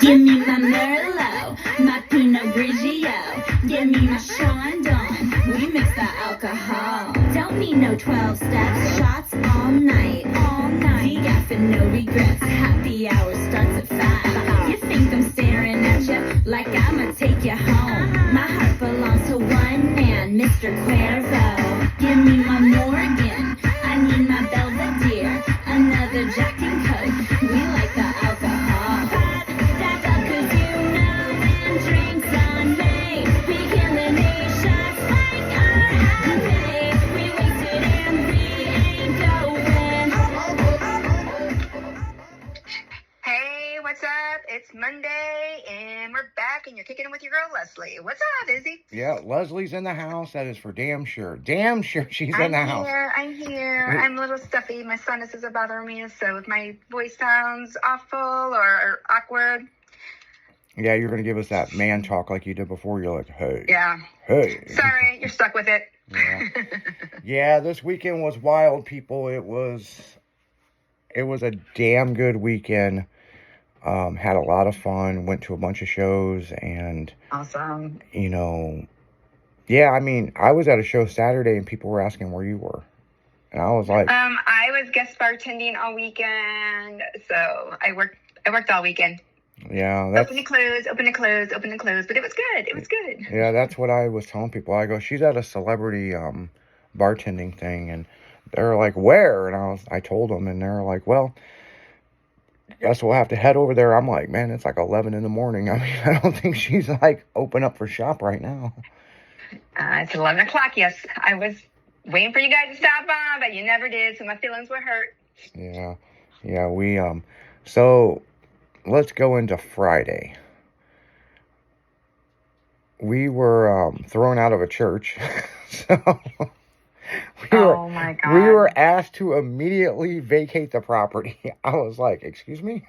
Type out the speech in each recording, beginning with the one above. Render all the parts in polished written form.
Give me my Merlot, my Pinot Grigio. Give me my Chandon. We mix the alcohol. Don't need no 12 steps. Shots all night, all night. Decaf and no regrets. Happy hour starts at 5. You think I'm staring at you like I'ma take you home? My heart belongs to one man, Mr. Cuervo. Give me my Morgan. I need my Belvedere. Another Jack and Coke. We like the alcohol. What's up? It's Monday, and we're back, and you're kicking it with your girl, Leslie. What's up, Izzy? Yeah, Leslie's in the house. That is for damn sure. Damn sure she's in the house. I'm here. I'm a little stuffy. My sinuses are bothering me, so if my voice sounds awful or awkward. Yeah, you're going to give us that man talk like you did before. You're like, hey. Yeah. Hey. Sorry, you're stuck with it. Yeah. Yeah, this weekend was wild, people. It was a damn good weekend. Had a lot of fun, went to a bunch of shows, and awesome. Yeah, I mean, I was at a show Saturday and people were asking where you were. And I was like, I was guest bartending all weekend, so I worked all weekend. Yeah, open and close, but it was good. It was good. Yeah, that's what I was telling people. I go, she's at a celebrity bartending thing, and they're like, where? And I told them, and they're like, well, guess we'll have to head over there. I'm like, man, it's like 11 in the morning. I mean, I don't think she's like open up for shop right now. It's 11 o'clock. Yes, I was waiting for you guys to stop on, but you never did, so my feelings were hurt. Yeah, we so let's go into Friday. We were thrown out of a church. So my God. We were asked to immediately vacate the property. I was like, excuse me?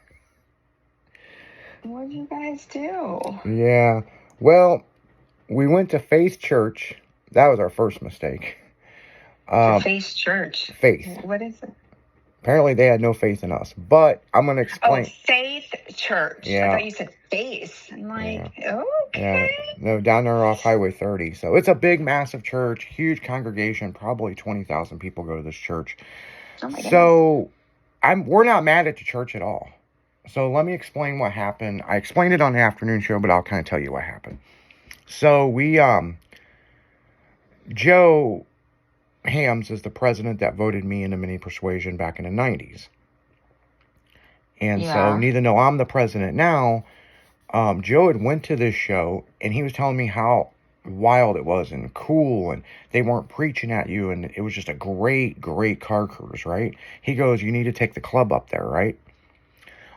What did you guys do? Yeah. Well, we went to Faith Church. That was our first mistake. Faith Church? Faith. What is it? Apparently they had no faith in us. But I'm going to explain. Oh, Faith Church. Yeah. I thought you said Faith. I'm like, okay. Yeah. No, down there off Highway 30. So it's a big, massive church, huge congregation. Probably 20,000 people go to this church. Oh my goodness. So we're not mad at the church at all. So let me explain what happened. I explained it on the afternoon show, but I'll kind of tell you what happened. So we, Joe Hams is the president that voted me into Mini Persuasion back in the 90s. And so, neither though I'm the president now, Joe had went to this show, and he was telling me how wild it was and cool, and they weren't preaching at you, and it was just a great, great car cruise, right? He goes, you need to take the club up there, right?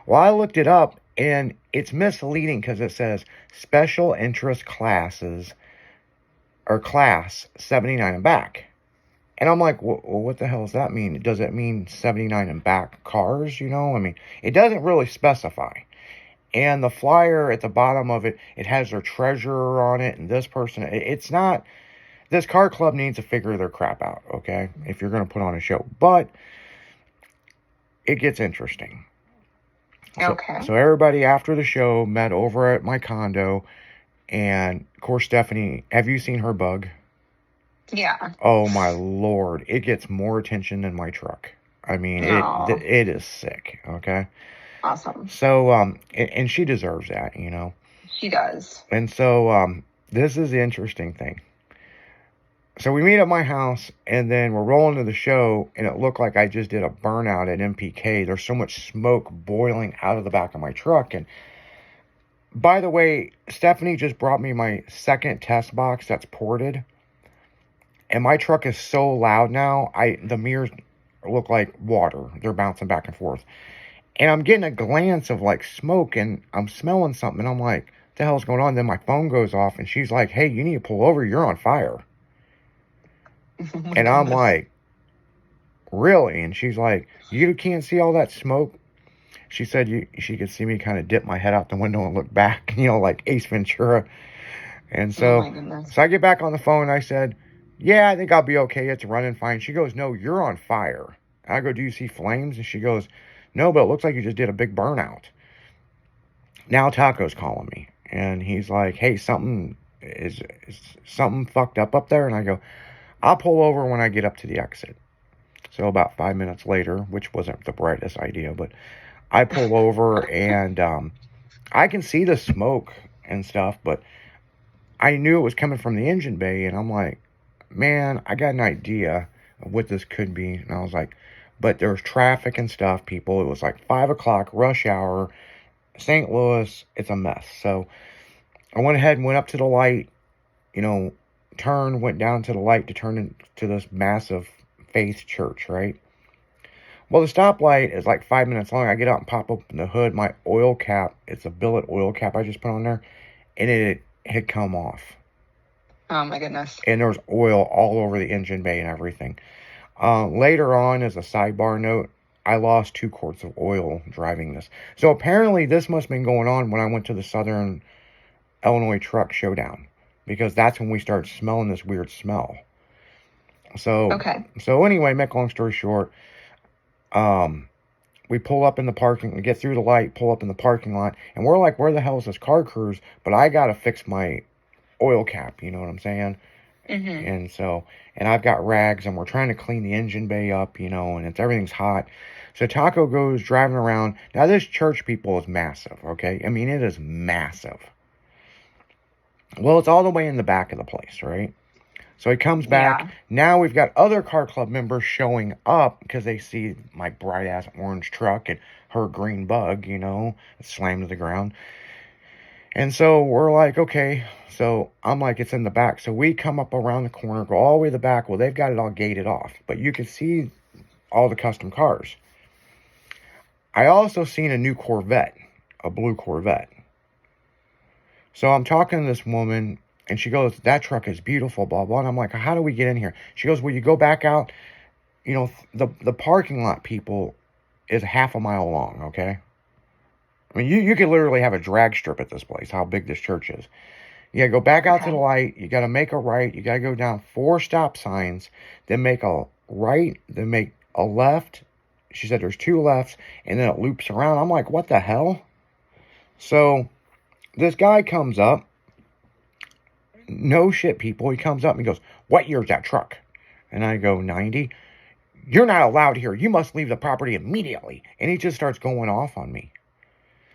Well, I looked it up, and it's misleading because it says special interest classes, or class 79 and back. And I'm like, well, what the hell does that mean? Does it mean 79 and back cars, I mean, it doesn't really specify. And the flyer at the bottom of it, it has their treasurer on it, and this person, it's not, this car club needs to figure their crap out, okay? If you're going to put on a show. But it gets interesting. Okay. So everybody after the show met over at my condo, and of course, Stephanie, have you seen her bug? Yeah. Oh my Lord. It gets more attention than my truck. I mean, it is sick. Okay. Awesome. So, and she deserves that, She does. And so, this is the interesting thing. So we meet at my house, and then we're rolling to the show, and it looked like I just did a burnout at MPK. There's so much smoke boiling out of the back of my truck. And by the way, Stephanie just brought me my second test box that's ported. And my truck is so loud now, the mirrors look like water. They're bouncing back and forth. And I'm getting a glance of like smoke, and I'm smelling something. And I'm like, what the hell's going on? Then my phone goes off, and she's like, hey, you need to pull over. You're on fire. And I'm like, really? And she's like, you can't see all that smoke? She said she could see me kind of dip my head out the window and look back, like Ace Ventura. And so I get back on the phone, and I said, yeah, I think I'll be okay. It's running fine. She goes, no, you're on fire. I go, do you see flames? And she goes, no, but it looks like you just did a big burnout. Now Taco's calling me, and he's like, hey, something is something fucked up there? And I go, I'll pull over when I get up to the exit. So about 5 minutes later, which wasn't the brightest idea, but I pull over, and I can see the smoke and stuff, but I knew it was coming from the engine bay, and I'm like, man, I got an idea of what this could be. And I was like, but there's traffic and stuff, people. It was like 5 o'clock, rush hour, St. Louis. It's a mess. So I went ahead and went up to the light, went down to the light to turn into this massive Faith church, right? Well, the stoplight is like 5 minutes long. I get out and pop open the hood. My oil cap, it's a billet oil cap I just put on there, and it had come off. Oh, my goodness. And there was oil all over the engine bay and everything. Later on, as a sidebar note, I lost 2 quarts of oil driving this. So apparently this must have been going on when I went to the Southern Illinois Truck Showdown, because that's when we started smelling this weird smell. So, okay. So anyway, make long story short, we pull up in the parking, we get through the light, pull up in the parking lot, and we're like, where the hell is this car cruise? But I got to fix my oil cap, you know what I'm saying? Mm-hmm. And I've got rags, and we're trying to clean the engine bay up, and everything's hot. So Taco goes driving around. Now, this church, people, is massive, okay? I mean, it is massive. Well, it's all the way in the back of the place, right? So he comes back. Yeah. Now we've got other car club members showing up because they see my bright-ass orange truck and her green bug, slammed to the ground. And so we're like, okay. So I'm like, it's in the back. So we come up around the corner, go all the way to the back. Well, they've got it all gated off, but you can see all the custom cars. I also seen a new Corvette, a blue Corvette. So I'm talking to this woman, and she goes, that truck is beautiful, blah, blah. And I'm like, how do we get in here? She goes, well, you go back out. The parking lot, people, is half a mile long, okay? I mean, you could literally have a drag strip at this place, how big this church is. You got to go back out to the light. You got to make a right. You got to go down 4 stop signs, then make a right, then make a left. She said there's 2 lefts, and then it loops around. I'm like, what the hell? So this guy comes up. No shit, people. He comes up and he goes, what year is that truck? And I go, 90. You're not allowed here. You must leave the property immediately. And he just starts going off on me.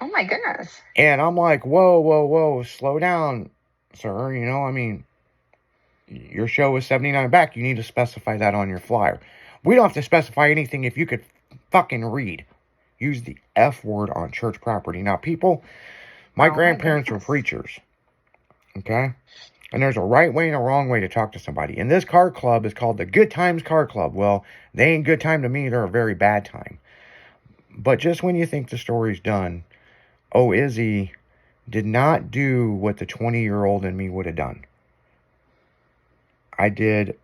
Oh, my goodness. And I'm like, whoa, slow down, sir. Your show is 79 back. You need to specify that on your flyer. We don't have to specify anything if you could fucking read. Use the F word on church property. Now, people, my grandparents were preachers. Okay? And there's a right way and a wrong way to talk to somebody. And this car club is called the Good Times Car Club. Well, they ain't good time to me. They're a very bad time. But just when you think the story's done, Izzy did not do what the 20-year-old in me would have done. I did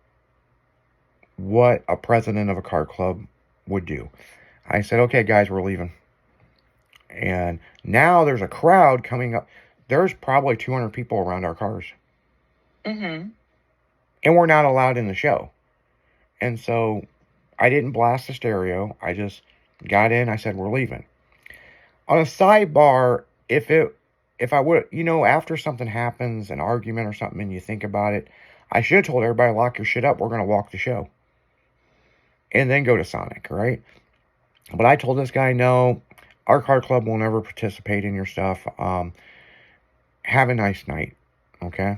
what a president of a car club would do. I said, okay, guys, we're leaving. And now there's a crowd coming up. There's probably 200 people around our cars. Mm-hmm. And we're not allowed in the show. And so I didn't blast the stereo. I just got in. I said, we're leaving. On a sidebar, if I would, after something happens, an argument or something, and you think about it, I should have told everybody, lock your shit up. We're going to walk the show. And then go to Sonic, right? But I told this guy, no, our car club will never participate in your stuff. Have a nice night, okay?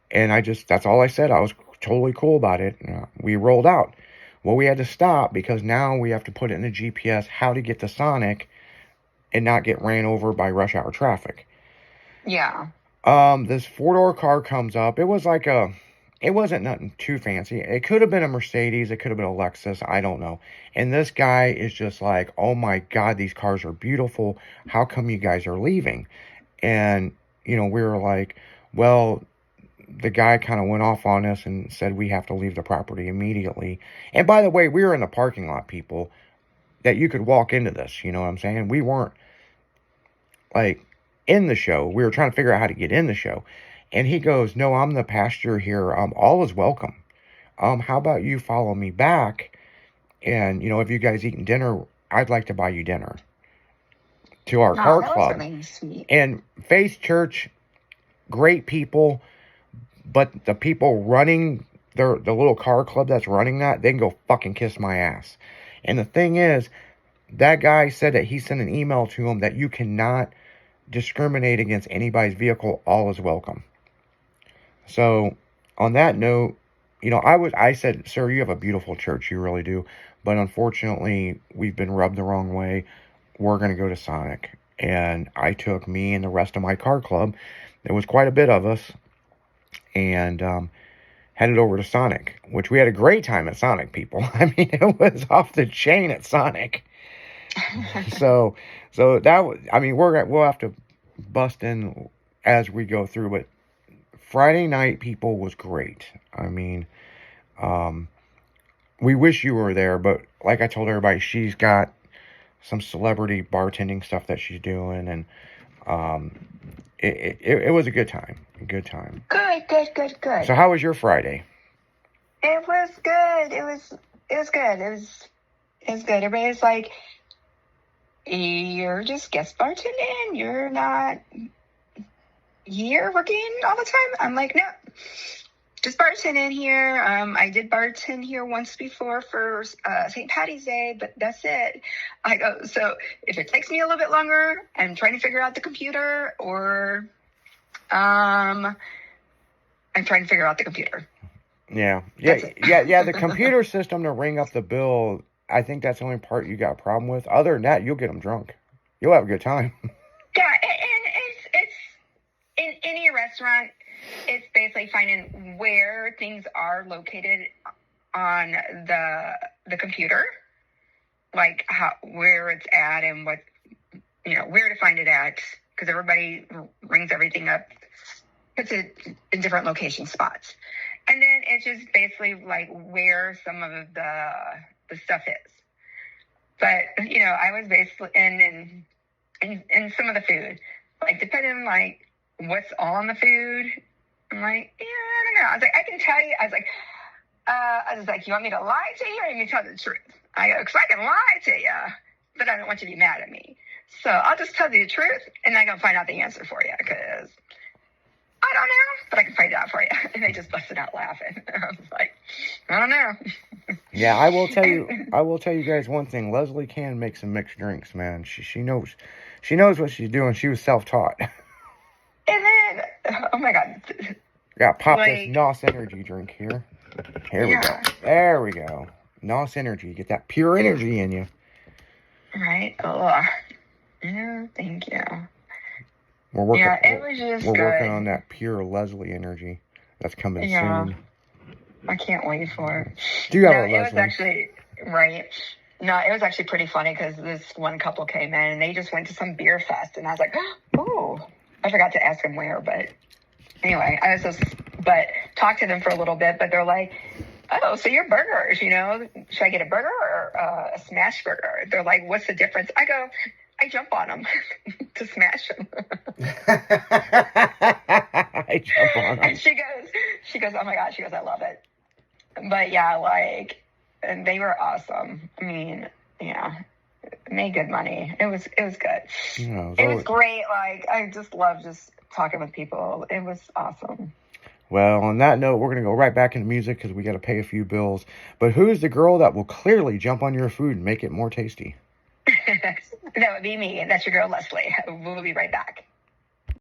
And that's all I said. I was totally cool about it. We rolled out. Well, we had to stop because now we have to put it in the GPS how to get to Sonic and not get ran over by rush hour traffic. Yeah. This 4-door car comes up. It wasn't nothing too fancy. It could have been a Mercedes. It could have been a Lexus. I don't know. And this guy is just like, oh my God, these cars are beautiful. How come you guys are leaving? And, we were like, well, the guy kind of went off on us and said we have to leave the property immediately. And by the way, we were in the parking lot, people, that you could walk into this. You know what I'm saying? We weren't in the show. We were trying to figure out how to get in the show. And he goes, no, I'm the pastor here. All is welcome. How about you follow me back? And, if you guys eating dinner, I'd like to buy you dinner. to our car that was club. really sweet. And Faith Church, great people, but the people running the little car club that's running that, they can go fucking kiss my ass. And the thing is, that guy said that he sent an email to him that you cannot discriminate against anybody's vehicle. All is welcome. So, on that note, you know, I said, sir, you have a beautiful church. You really do. But unfortunately, we've been rubbed the wrong way. We're going to go to Sonic. And I took me and the rest of my car club. There was quite a bit of us. And headed over to Sonic, which we had a great time at Sonic, people. I mean, it was off the chain at Sonic. so that was, I mean, we'll have to bust in as we go through, but Friday night, people, was great. I mean, we wish you were there, but like I told everybody, she's got some celebrity bartending stuff that she's doing, and it was a good time. Good time. Good. So how was your Friday? It was good. It was good. It was good. Everybody's like, you're just guest bartending. You're not here working all the time. I'm like, no, just bartending here. I did bartend here once before for St. Patty's Day, but that's it. I go, so if it takes me a little bit longer, I'm trying to figure out the computer, or I'm trying to figure out the computer. Yeah. The computer system to ring up the bill, I think that's the only part you got a problem with. Other than that, you'll get them drunk. You'll have a good time. Yeah, and it's in any restaurant, it's basically finding where things are located on the computer, like where it's at and what, where to find it at, because everybody rings everything up, puts it in different location spots. And then it's just basically like where some of the stuff is. But, I was basically, and some of the food, like depending on like what's on the food, I'm like, yeah, I don't know. I was like, I can tell you, I was like, you want me to lie to you or you want me to tell the truth? I go, because I can lie to you, but I don't want you to be mad at me. So I'll just tell you the truth, and I'm going to find out the answer for you, because I don't know, but I can find out for you. And they just busted out laughing. I was like, I don't know. Yeah, I will tell you guys one thing. Leslie can make some mixed drinks, man. She knows what she's doing. She was self-taught. And then, oh my God. Yeah, pop this NOS energy drink here. Here we go. There we go. NOS energy. Get that pure energy in you. Right. Oh, yeah, thank you. We're working, it was just good. Working on that pure Leslie energy. That's coming soon. I can't wait for it. Do you have a Leslie? It was actually, right. No, it was actually pretty funny because this one couple came in and they just went to some beer fest. And I was like, oh, I forgot to ask them where. But anyway, but talked to them for a little bit. But they're like, oh, so your burgers, should I get a burger or a smash burger? They're like, what's the difference? I go, I jump on them to smash them. I jump on them. And she goes, oh my God, she goes, I love it. But yeah, and they were awesome. I mean, yeah, made good money. It was good. It was great. Like, I just love just talking with people. It was awesome. Well, on that note, we're going to go right back into music because we got to pay a few bills. But who's the girl that will clearly jump on your food and make it more tasty? That would be me. That's your girl, Leslie. We'll be right back.